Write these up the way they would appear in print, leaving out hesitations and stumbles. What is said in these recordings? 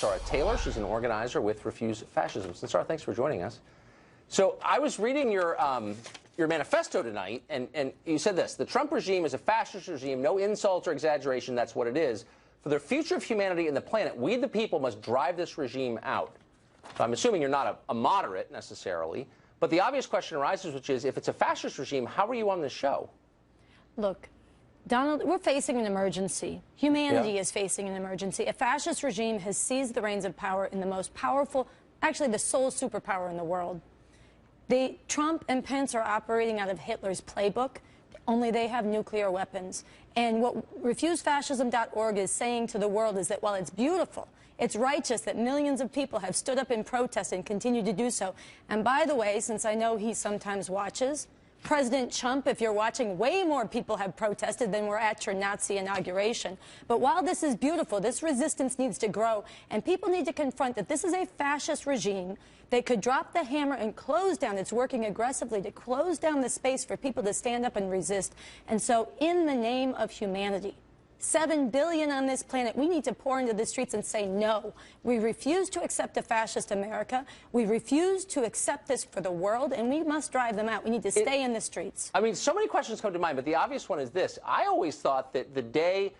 Sara Taylor. She's an organizer with Refuse Fascism. And Sara, thanks for joining us. So I was reading your manifesto tonight, and you said this: the Trump regime is a fascist regime, no insult or exaggeration, that's what it is. For the future of humanity and the planet, we the people must drive this regime out. So I'm assuming you're not a moderate necessarily, but the obvious question arises, which is, if it's a fascist regime, how are you on this show? Look, Donald, we're facing an emergency. Humanity is facing an emergency. A fascist regime has seized the reins of power in the most powerful, actually the sole superpower in the world. Trump and Pence are operating out of Hitler's playbook, only they have nuclear weapons. And what refusefascism.org is saying to the world is that while it's beautiful, it's righteous that millions of people have stood up in protest and continue to do so. And by the way, since I know he sometimes watches, President Trump, if you're watching, way more people have protested than were at your Nazi inauguration. But while this is beautiful, this resistance needs to grow, and people need to confront that this is a fascist regime. They could drop the hammer and close down. It's working aggressively to close down the space for people to stand up and resist. And so in the name of humanity, 7 billion on this planet, we need to pour into the streets and say no. We refuse to accept a fascist America. We refuse to accept this for the world, and we must drive them out. We need to stay in the streets. I mean, so many questions come to mind, but the obvious one is this. I always thought that the day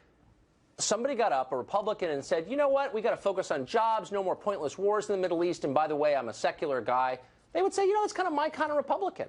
somebody got up, a Republican, and said, you know what, we got to focus on jobs, no more pointless wars in the Middle East, and by the way, I'm a secular guy, they would say, you know, it's kind of my kind of Republican.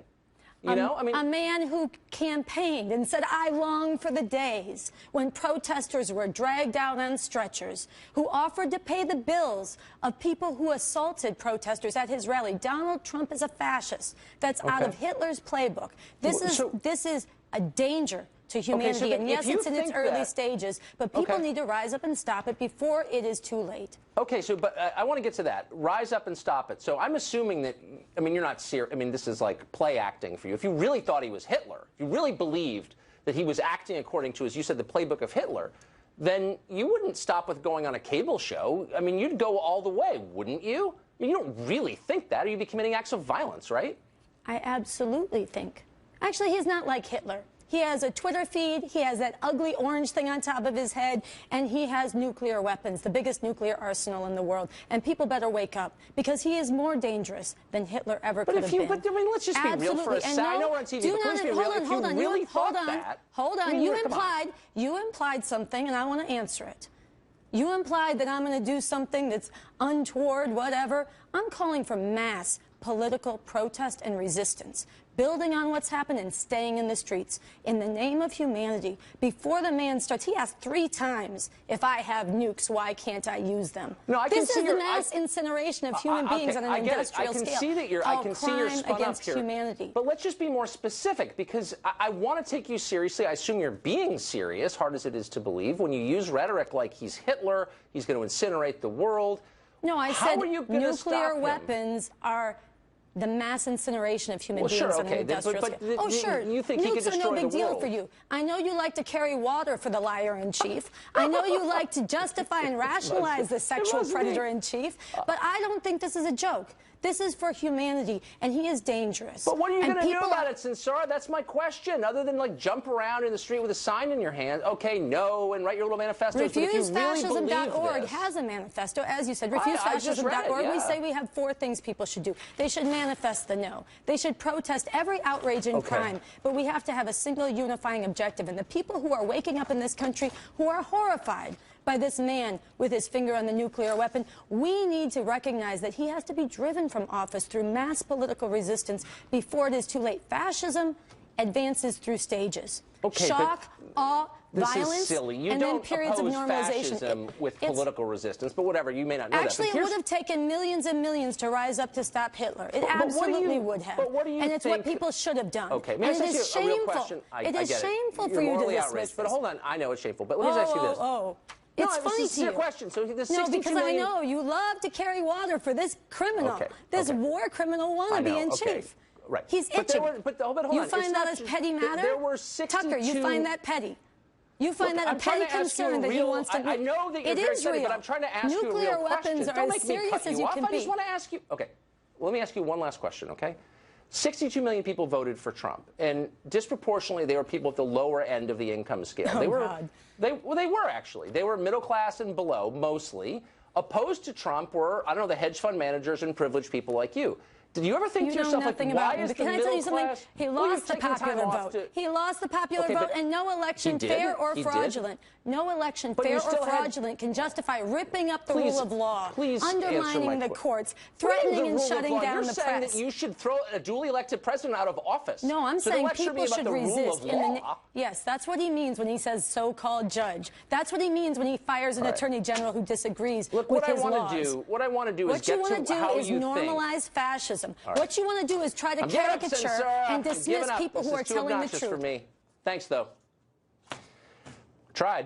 You know, I mean, a man who campaigned and said, I long for the days when protesters were dragged out on stretchers, who offered to pay the bills of people who assaulted protesters at his rally. Donald Trump is a fascist. That's out of Hitler's playbook. This is a danger to humanity. And yes, it's in its early stages, but people need to rise up and stop it before it is too late. Okay, so, but I want to get to that. Rise up and stop it. So I'm assuming that, I mean, you're not serious. I mean, this is like play acting for you. If you really thought he was Hitler, if you really believed that he was acting according to, as you said, the playbook of Hitler, then you wouldn't stop with going on a cable show. I mean, you'd go all the way, wouldn't you? I mean, you don't really think that, or you'd be committing acts of violence, right? I absolutely think. Actually, he's not like Hitler. He has a Twitter feed, he has that ugly orange thing on top of his head, and he has nuclear weapons, the biggest nuclear arsenal in the world. And people better wake up, because he is more dangerous than Hitler ever could have been. But I mean, let's just be real for a second. I know we're on TV, but please be real. If you really thought that... Hold on. You implied something, and I want to answer it. You implied that I'm going to do something that's untoward, whatever. I'm calling for mass political protest and resistance, building on what's happened and staying in the streets in the name of humanity. Before the man starts, he asked 3 times, if I have nukes, why can't I use them? No, I can see the mass incineration of human beings on an industrial scale. I can see that you're spun up here. Humanity. But let's just be more specific, because I want to take you seriously. I assume you're being serious, hard as it is to believe, when you use rhetoric like he's Hitler, he's going to incinerate the world. No, I said nuclear weapons are the mass incineration of human beings on an industrial scale. Oh, sure. You think he could destroy the world? Nukes are no big deal for you. I know you like to carry water for the liar-in-chief. I know you like to justify and rationalize the sexual predator-in-chief. But I don't think this is a joke. This is for humanity, and he is dangerous. But what are you going to do about it, Sara? That's my question. Other than, like, jump around in the street with a sign in your hand, okay, no, and write your little manifestos. Refusefascism.org has a manifesto, as you said. Refusefascism.org. We say we have 4 things people should do. They should manifest the no. They should protest every outrage and crime. But we have to have a single unifying objective. And the people who are waking up in this country, who are horrified by this man with his finger on the nuclear weapon, we need to recognize that he has to be driven from office through mass political resistance before it is too late. Fascism advances through stages. Shock, awe, violence, and then periods of normalization. Fascism with political resistance, but whatever, you may not know that. It would have taken millions and millions to rise up to stop Hitler. It absolutely would have. But what do you and it's what people should have done. Okay, may I ask you a real question? It is shameful for you to dismiss this. But hold on, I know it's shameful, but let me ask you this. It's funny to you. Question. So the no, because I know you love to carry water for this criminal, this war criminal wannabe in chief. Right. He's itching. But hold on. You find that as petty matter? There were 62... Tucker, you find that petty? You find that a petty concern that he wants to... I know that you're very petty, but I'm trying to ask you a real question. Nuclear weapons are as serious as you can be. I just want to ask you... Okay. Well, let me ask you one last question, okay? 62 million people voted for Trump, and disproportionately they were people at the lower end of the income scale. They were actually. They were middle class and below, mostly. opposed to Trump were, I don't know, the hedge fund managers and privileged people like you. Did you ever think to yourself, like, why is the middle class? He lost the popular vote. He lost the popular vote, and no election, fair or fraudulent, no election, fair or fraudulent, can justify ripping up the rule of law, undermining the courts, threatening and shutting down the press. You're saying that you should throw a duly elected president out of office. No, I'm saying people should resist. Law. Yes, that's what he means when he says so-called judge. That's what he means when he fires an attorney general who disagrees with his laws. What I want to do is get to how you think. What you want to do is normalize fascism. Right. What you want to do is try to caricature and dismiss people who are telling the truth. For me. Thanks, though. Tried.